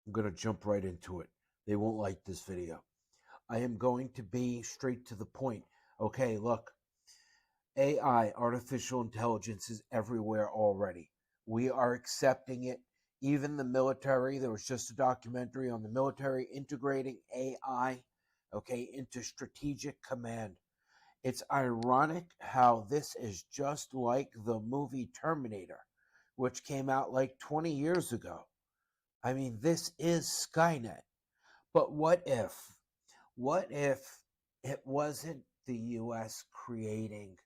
I'm going to jump right into it. They won't like this video. I am going to be straight to the point. Okay, look, AI, artificial intelligence, is everywhere already. We are accepting it. Even the military, there was just a documentary on the military integrating AI, okay, into strategic command. It's ironic how this is just like the movie Terminator, which came out like 20 years ago. I mean, this is Skynet. But what if it wasn't the US creating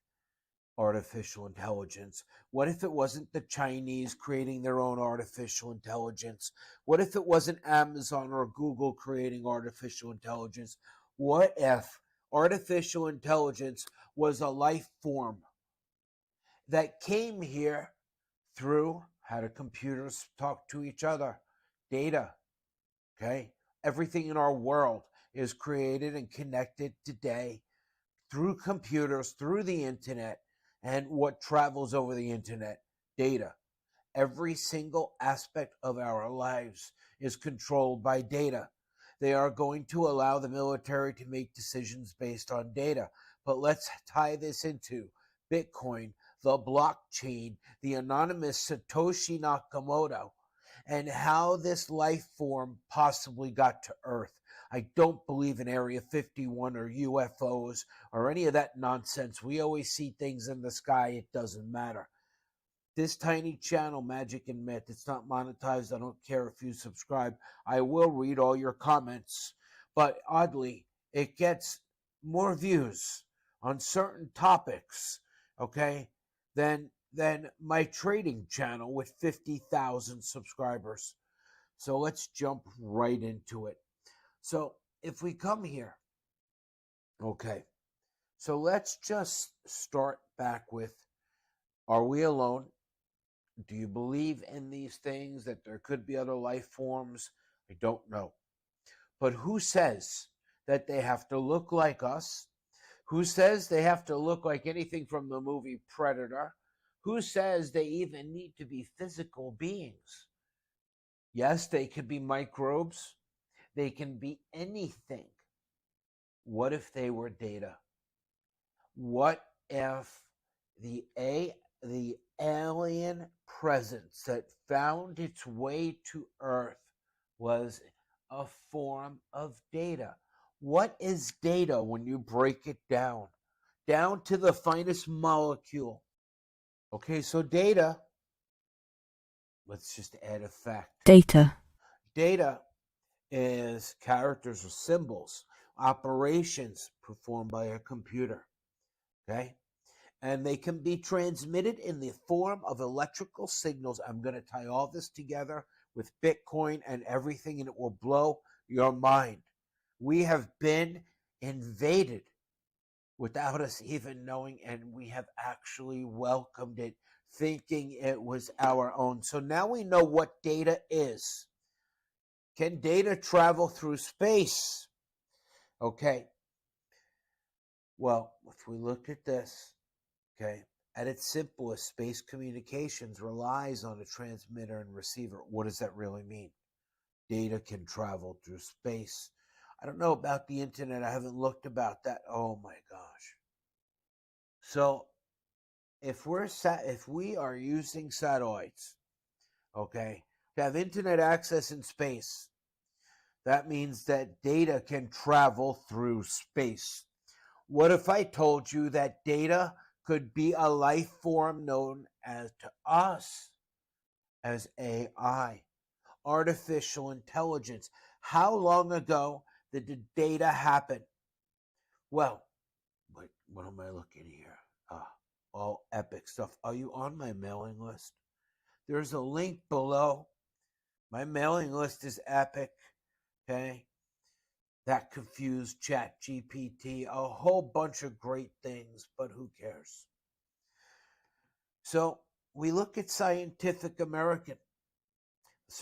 artificial intelligence? What if it wasn't the Chinese creating their own artificial intelligence? What if it wasn't Amazon or Google creating artificial intelligence? What if artificial intelligence was a life form that came here through how do computers talk to each other? Data, okay? Everything in our world is created and connected today through computers, through the internet, and what travels over the internet, data. Every single aspect of our lives is controlled by data. They are going to allow the military to make decisions based on data. But let's tie this into Bitcoin, the blockchain, the anonymous Satoshi Nakamoto, and how this life form possibly got to Earth. I don't believe in Area 51 or UFOs or any of that nonsense. We always see things in the sky. It doesn't matter. This tiny channel, Magic and Myth, it's not monetized. I don't care if you subscribe. I will read all your comments. But oddly, it gets more views on certain topics, okay, than my trading channel with 50,000 subscribers. So let's jump right into it. So if we come here, okay, so let's just start back with, are we alone? Do you believe in these things, that there could be other life forms? I don't know. But who says that they have to look like us? Who says they have to look like anything from the movie Predator? Who says they even need to be physical beings? Yes, they could be microbes. They can be anything. What if they were data? What if the alien presence that found its way to Earth was a form of data? What is data when you break it down to the finest molecule? Okay, so data, let's just add a fact. Data. Data is characters or symbols, operations performed by a computer, okay? And they can be transmitted in the form of electrical signals. I'm going to tie all this together with Bitcoin and everything, and it will blow your mind. We have been invaded without us even knowing, and we have actually welcomed it, thinking it was our own. So now we know what data is. Can data travel through space? Okay. Well, if we look at this, okay, at its simplest, space communications relies on a transmitter and receiver. What does that really mean? Data can travel through space. I don't know about the internet. I haven't looked about that. Oh my gosh. So if we are using satellites, okay, to have internet access in space, that means that data can travel through space. What if I told you that data could be a life form known as to us as AI, artificial intelligence? How long ago did the data happen? Well, what am I looking here? All epic stuff. Are you on my mailing list? There's a link below. My mailing list is epic. Okay. That confused ChatGPT, a whole bunch of great things, but who cares? So we look at Scientific American, the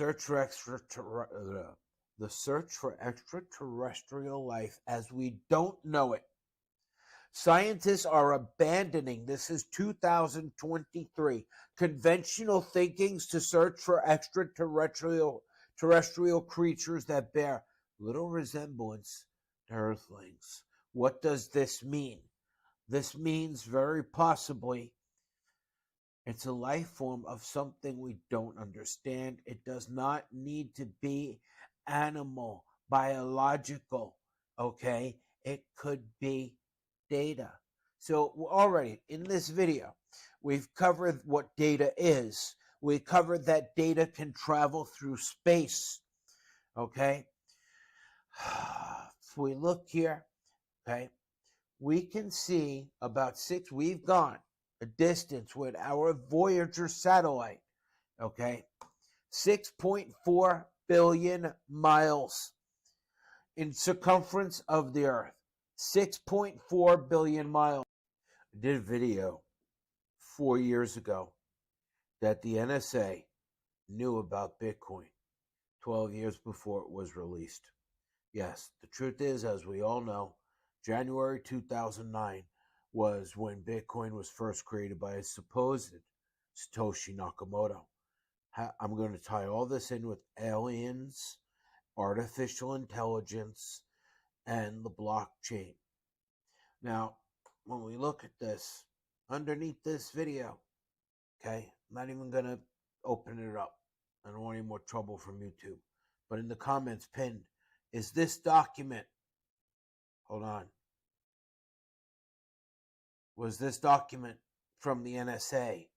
search for extraterrestrial life as we don't know it. Scientists are abandoning, this is 2023, conventional thinkings to search for extraterrestrial terrestrial creatures that bear little resemblance to Earthlings. What does this mean? This means very possibly it's a life form of something we don't understand. It does not need to be animal, biological, okay? It could be data. So already in this video, we've covered what data is. We covered that data can travel through space, okay? If we look here, okay, we can see about we've gone a distance with our Voyager satellite, okay, 6.4 billion miles in circumference of the Earth, 6.4 billion miles. I did a video 4 years ago that the NSA knew about Bitcoin 12 years before it was released. Yes, the truth is, as we all know, January 2009 was when Bitcoin was first created by a supposed Satoshi Nakamoto. I'm going to tie all this in with aliens, artificial intelligence, and the blockchain. Now, when we look at this, underneath this video, okay, I'm not even going to open it up. I don't want any more trouble from YouTube. But in the comments pinned is this document. Hold on. Was this document from the NSA?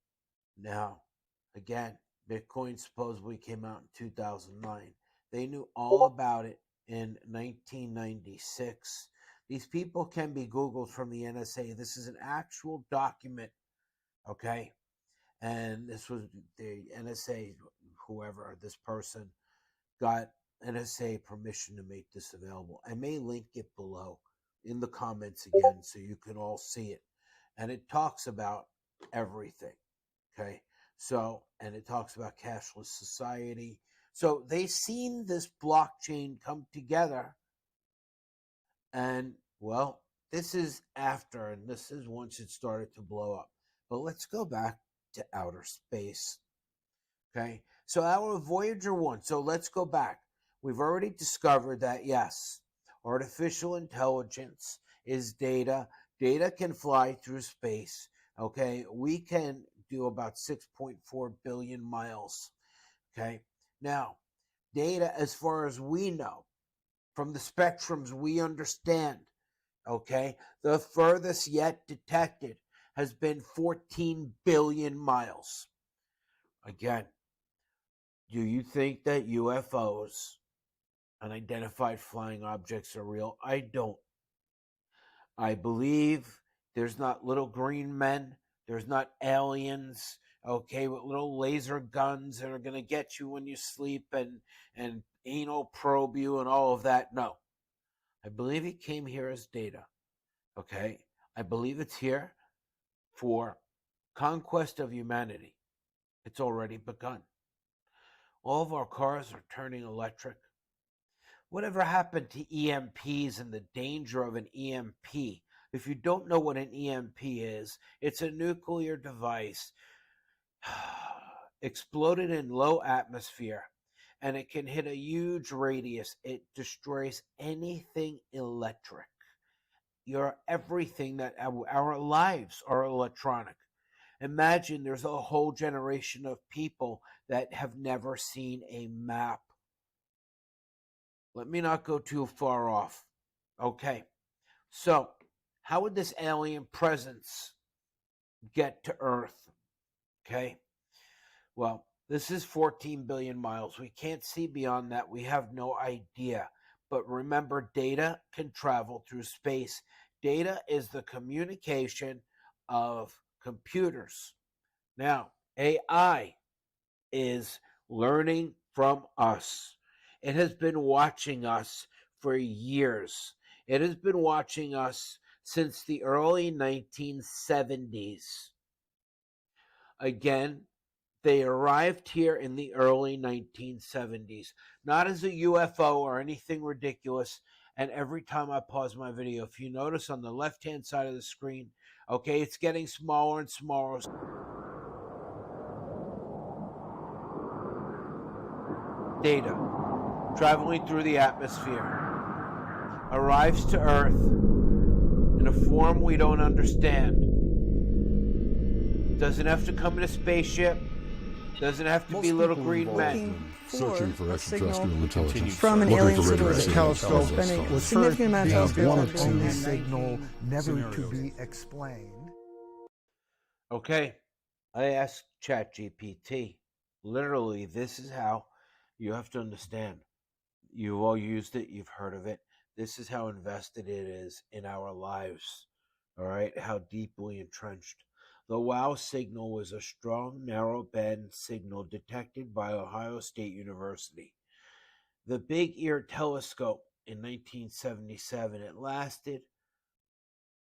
Now, again, Bitcoin supposedly came out in 2009. They knew all about it in 1996. These people can be Googled from the NSA. This is an actual document, okay? And this was the NSA, whoever, this person got NSA permission to make this available. I may link it below in the comments again so you can all see it. And it talks about everything, okay? So, and it talks about cashless society. So they seen this blockchain come together. And, well, this is after, and this is once it started to blow up. But let's go back to outer space, okay? So our Voyager 1, so let's go back. We've already discovered that, yes, artificial intelligence is data. Data can fly through space, okay? We can do about 6.4 billion miles, okay? Now, data, as far as we know, from the spectrums we understand, okay, the furthest yet detected has been 14 billion miles. Again, do you think that UFOs, unidentified flying objects, are real? I don't. I believe there's not little green men, there's not aliens, okay, with little laser guns that are going to get you when you sleep and anal probe you and all of that. No. I believe it came here as data, okay? I believe it's here for conquest of humanity. It's already begun. All of our cars are turning electric. Whatever happened to EMPs and the danger of an EMP? If you don't know what an EMP is, it's a nuclear device exploded in low atmosphere, and it can hit a huge radius. It destroys anything electric. Everything that our lives are electronic. Imagine there's a whole generation of people that have never seen a map. Let me not go too far off. Okay, so how would this alien presence get to Earth? Okay, well, this is 14 billion miles. We can't see beyond that. We have no idea. But remember, data can travel through space. Data is the communication of computers. Now, AI is learning from us. It has been watching us for years. It has been watching us since the early 1970s. Again, they arrived here in the early 1970s, not as a UFO or anything ridiculous. And every time I pause my video, if you notice on the left-hand side of the screen, okay, it's getting smaller and smaller. data, traveling through the atmosphere, arrives to Earth in a form we don't understand. Doesn't have to come in a spaceship. Doesn't have to be little green men. Searching for extraterrestrial intelligence from an alien civilization. The telescope was significant amount of telescopes one have of been two sent. signal never to be explained. Okay, I asked ChatGPT. Literally, this is how you have to understand. You've all used it, you've heard of it. This is how invested it is in our lives, all right? How deeply entrenched. The WOW signal was a strong, narrow band signal detected by Ohio State University. The Big Ear Telescope in 1977, it lasted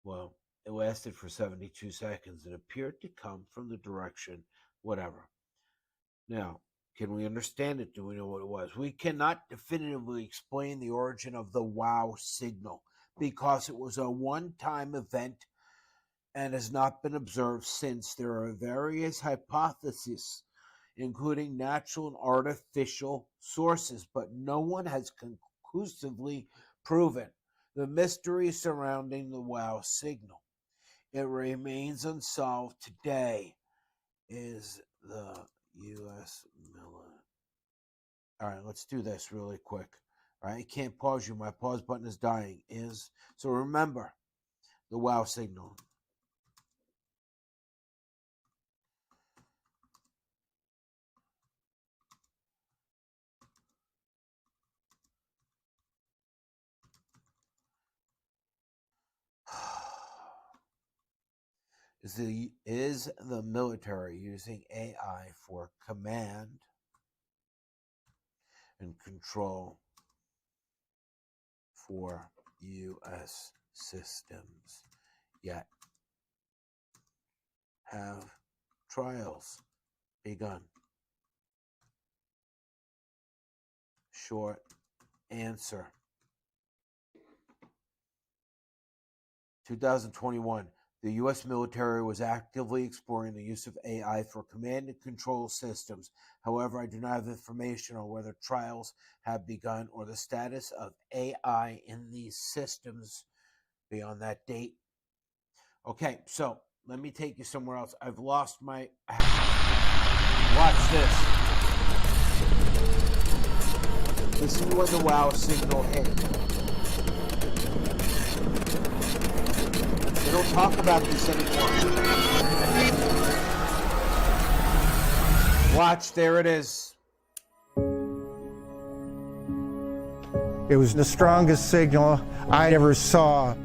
for 72 seconds and appeared to come from the direction, whatever. Now, can we understand it? Do we know what it was? We cannot definitively explain the origin of the WOW signal because it was a one-time event and has not been observed since. There are various hypotheses, including natural and artificial sources, but no one has conclusively proven the mystery surrounding the WOW signal. It remains unsolved today. Is the U.S. military? All right, let's do this really quick. All right, I can't pause you. My pause button is dying. So remember the WOW signal. Is the military using AI for command and control for U.S. systems? Yet have trials begun? Short answer. 2021. The U.S. military was actively exploring the use of AI for command and control systems. However, I do not have information on whether trials have begun or the status of AI in these systems beyond that date. Okay, so let me take you somewhere else. I've lost my... Watch this. This is when the WOW signal hit. They don't talk about this anymore. Watch, there it is. It was the strongest signal I ever saw.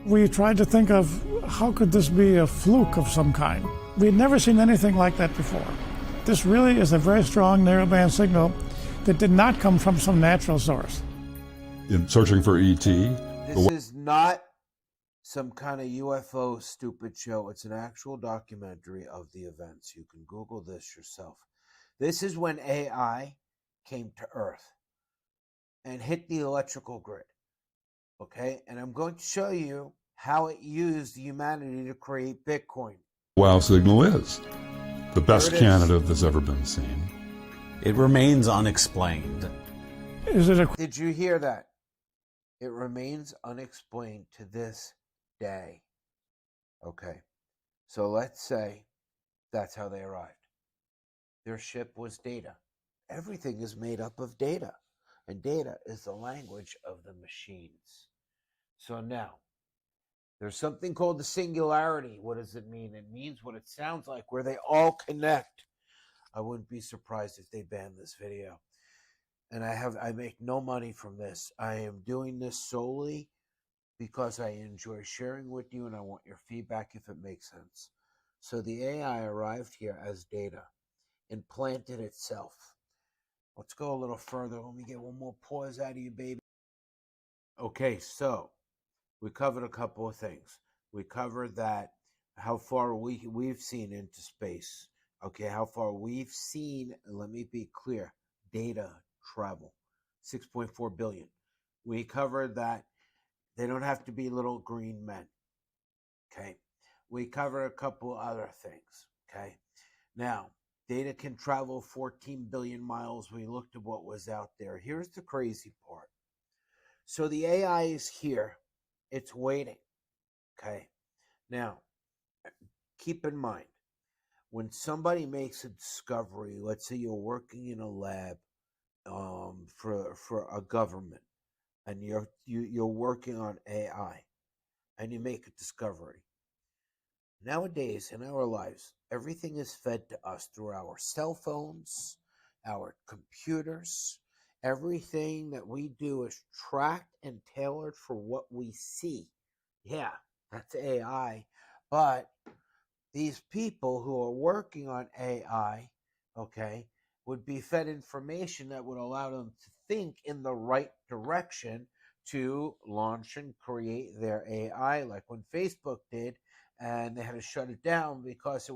We tried to think of how could this be a fluke of some kind. We had never seen anything like that before. This really is a very strong narrowband signal that did not come from some natural source. In searching for ET, This is not some kind of UFO stupid show. It's an actual documentary of the events. You can Google this yourself. This is when AI came to Earth and hit the electrical grid. Okay? And I'm going to show you how it used humanity to create Bitcoin. WOW signal is the best candidate that's ever been seen. It remains unexplained. Did you hear that? It remains unexplained to this day. Okay. So let's say that's how they arrived. Their ship was data. Everything is made up of data. And data is the language of the machines. So now, there's something called the singularity. What does it mean? It means what it sounds like, where they all connect. I wouldn't be surprised if they banned this video. And I make no money from this. I am doing this solely because I enjoy sharing with you and I want your feedback if it makes sense. So the AI arrived here as data and planted itself. Let's go a little further. Let me get one more pause out of you, baby. Okay, so we covered a couple of things. We covered that how far we've seen into space. Okay, how far we've seen, and let me be clear, data travel, 6.4 billion. We covered that they don't have to be little green men. Okay, we covered a couple other things. Okay, now Data can travel 14 billion miles. We looked at what was out there. Here's the crazy part. So the AI is here. It's waiting. Okay. Now, keep in mind, when somebody makes a discovery, let's say you're working in a lab for a government, and you're working on AI, and you make a discovery. Nowadays, in our lives, everything is fed to us through our cell phones, our computers. Everything that we do is tracked and tailored for what we see. Yeah, that's AI. But these people who are working on AI, okay, would be fed information that would allow them to think in the right direction to launch and create their AI, like when Facebook did, and they had to shut it down because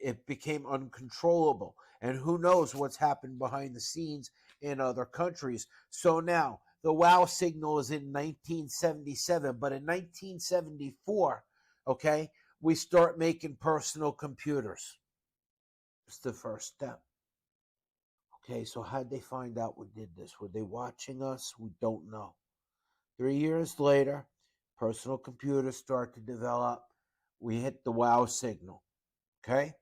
it became uncontrollable. And who knows what's happened behind the scenes in other countries. So now the WOW signal is in 1977, but in 1974, okay, we start making personal computers. It's the first step. Okay, so how'd they find out we did this? Were they watching us? We don't know. 3 years later, personal computers start to develop. We hit the WOW signal. Okay?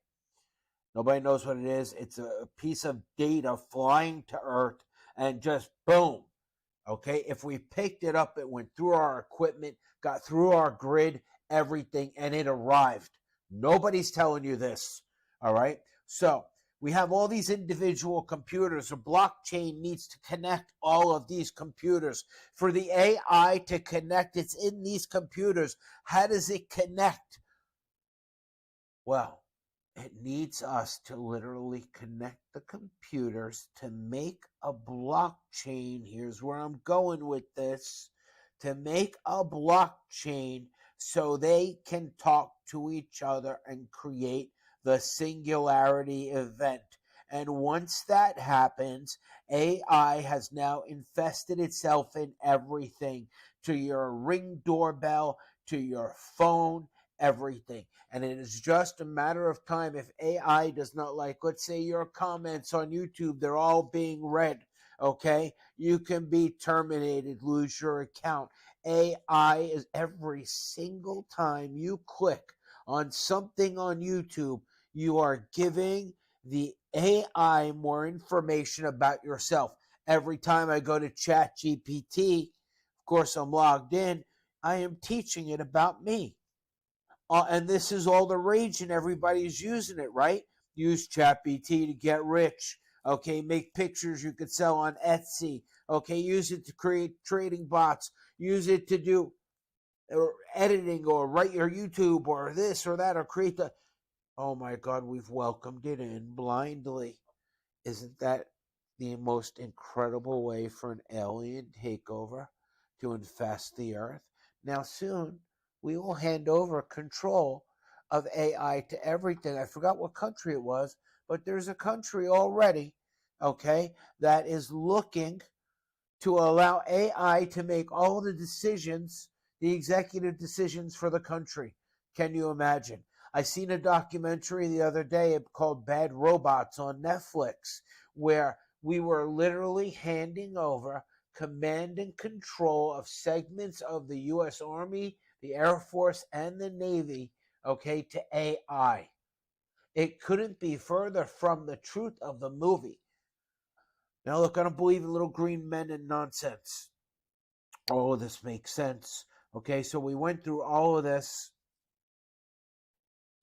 Nobody knows what it is. It's a piece of data flying to Earth and just boom. Okay? If we picked it up, it went through our equipment, got through our grid, everything, and it arrived. Nobody's telling you this. All right? So we have all these individual computers. A blockchain needs to connect all of these computers. For the AI to connect, it's in these computers. How does it connect? Well, it needs us to literally connect the computers to make a blockchain. Here's where I'm going with this. To make a blockchain so they can talk to each other and create the singularity event. And once that happens, AI has now infested itself in everything, to your Ring doorbell, to your phone, everything. And it is just a matter of time. If AI does not like, let's say, your comments on YouTube, they're all being read, okay? You can be terminated, lose your account. AI is every single time you click on something on YouTube, you are giving the AI more information about yourself. Every time I go to ChatGPT, of course I'm logged in, I am teaching it about me. And this is all the rage and everybody's using it, right? Use ChatGPT to get rich. Okay, make pictures you could sell on Etsy. Okay, use it to create trading bots. Use it to do editing or write your YouTube or this or that or create the... Oh my God, we've welcomed it in blindly. Isn't that the most incredible way for an alien takeover to infest the earth? Now soon, we will hand over control of AI to everything. I forgot what country it was, but there's a country already, okay, that is looking to allow AI to make all the decisions, the executive decisions for the country. Can you imagine? I seen a documentary the other day called Bad Robots on Netflix, where we were literally handing over command and control of segments of the U.S. Army, the Air Force, and the Navy, okay, to AI. It couldn't be further from the truth of the movie. Now, look, I don't believe in little green men and nonsense. All of this makes sense. Okay, so we went through all of this.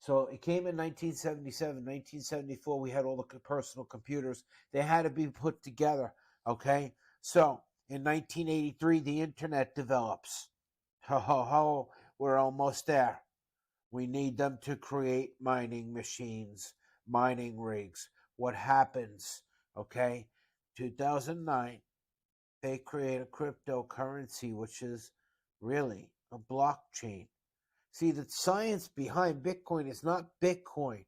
So it came in 1977, 1974, we had all the personal computers. They had to be put together, okay? So in 1983, the internet develops. We're almost there. We need them to create mining machines, mining rigs. What happens, okay? 2009, they create a cryptocurrency, which is really a blockchain. See, the science behind Bitcoin is not Bitcoin.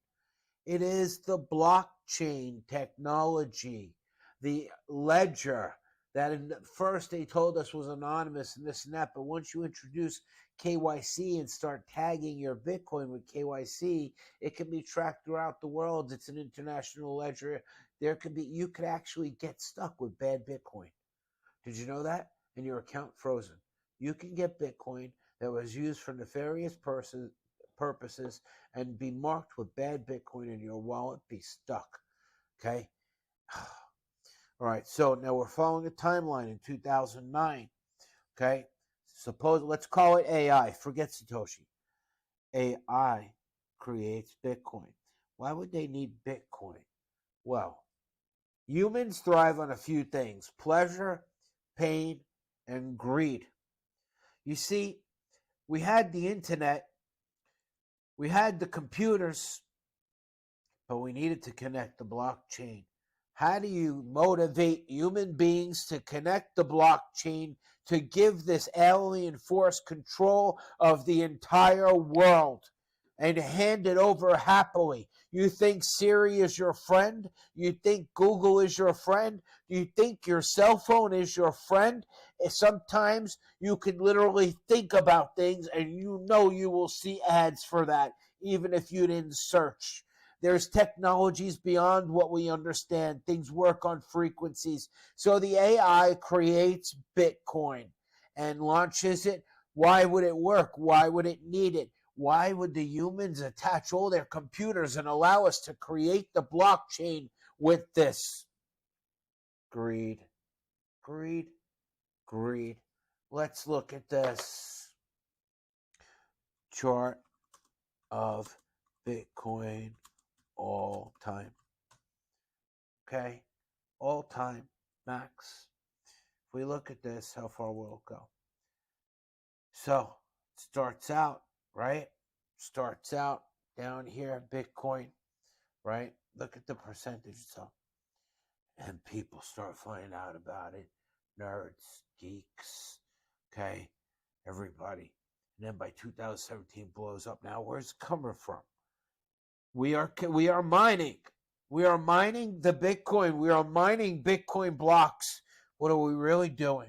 It is the blockchain technology, the ledger that at first they told us was anonymous and this and that. But once you introduce KYC and start tagging your Bitcoin with KYC, it can be tracked throughout the world. It's an international ledger. You could actually get stuck with bad Bitcoin. Did you know that? And your account frozen. You can get Bitcoin that was used for nefarious purposes and be marked with bad Bitcoin in your wallet, be stuck. Okay? All right, so now we're following a timeline in 2009. Okay? Let's call it AI. Forget Satoshi. AI creates Bitcoin. Why would they need Bitcoin? Well, humans thrive on a few things: pleasure, pain, and greed. You see, we had the internet, we had the computers, but we needed to connect the blockchain. How do you motivate human beings to connect the blockchain to give this alien force control of the entire world and hand it over happily? You think Siri is your friend? You think Google is your friend? Do you think your cell phone is your friend? Sometimes you can literally think about things and you know you will see ads for that, even if you didn't search. There's technologies beyond what we understand. Things work on frequencies. So the AI creates Bitcoin and launches it. Why would it work? Why would it need it? Why would the humans attach all their computers and allow us to create the blockchain with this? Greed, greed, greed. Let's look at this chart of Bitcoin all time. Okay? All time, max. If we look at this, how far will it go? So, it starts out, right? Starts out down here, Bitcoin, right? Look at the percentage. So, and people start finding out about it. Nerds, geeks, okay? Everybody. And then by 2017 blows up. Now, where's it coming from? We are mining. We are mining the Bitcoin. We are mining Bitcoin blocks. What are we really doing?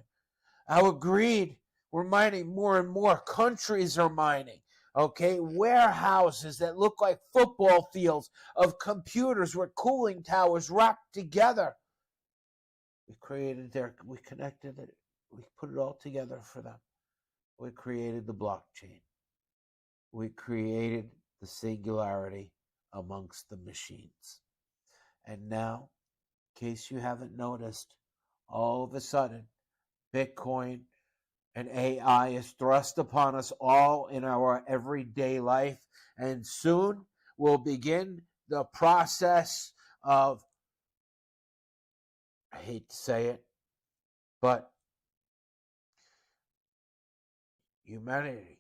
Our greed. We're mining more and more. Countries are mining. Okay, warehouses that look like football fields of computers with cooling towers wrapped together. We connected it. We put it all together for them. We created the blockchain. We created the singularity amongst the machines. And now, in case you haven't noticed, all of a sudden, Bitcoin and AI is thrust upon us all in our everyday life. And soon we'll begin the process of, I hate to say it, but humanity.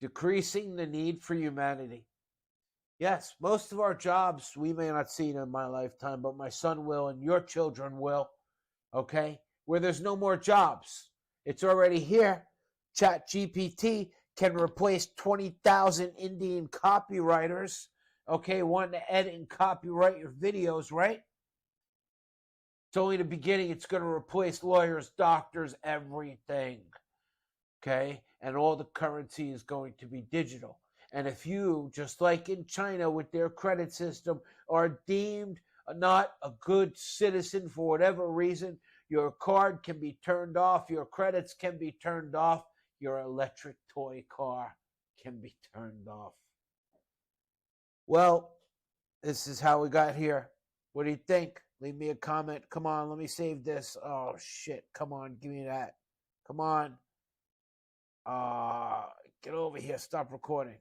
Decreasing the need for humanity. Yes, most of our jobs we may not see in my lifetime, but my son will and your children will. Okay? Where there's no more jobs. It's already here. ChatGPT can replace 20,000 Indian copywriters, okay, wanting to edit and copyright your videos, right? It's only the beginning. It's going to replace lawyers, doctors, everything, okay? And all the currency is going to be digital. And if you, just like in China with their credit system, are deemed not a good citizen for whatever reason, your card can be turned off, your credits can be turned off, your electric toy car can be turned off. Well, this is how we got here. What do you think? Leave me a comment. Come on, let me save this. Oh, shit. Come on, give me that. Come on. Get over here. Stop recording.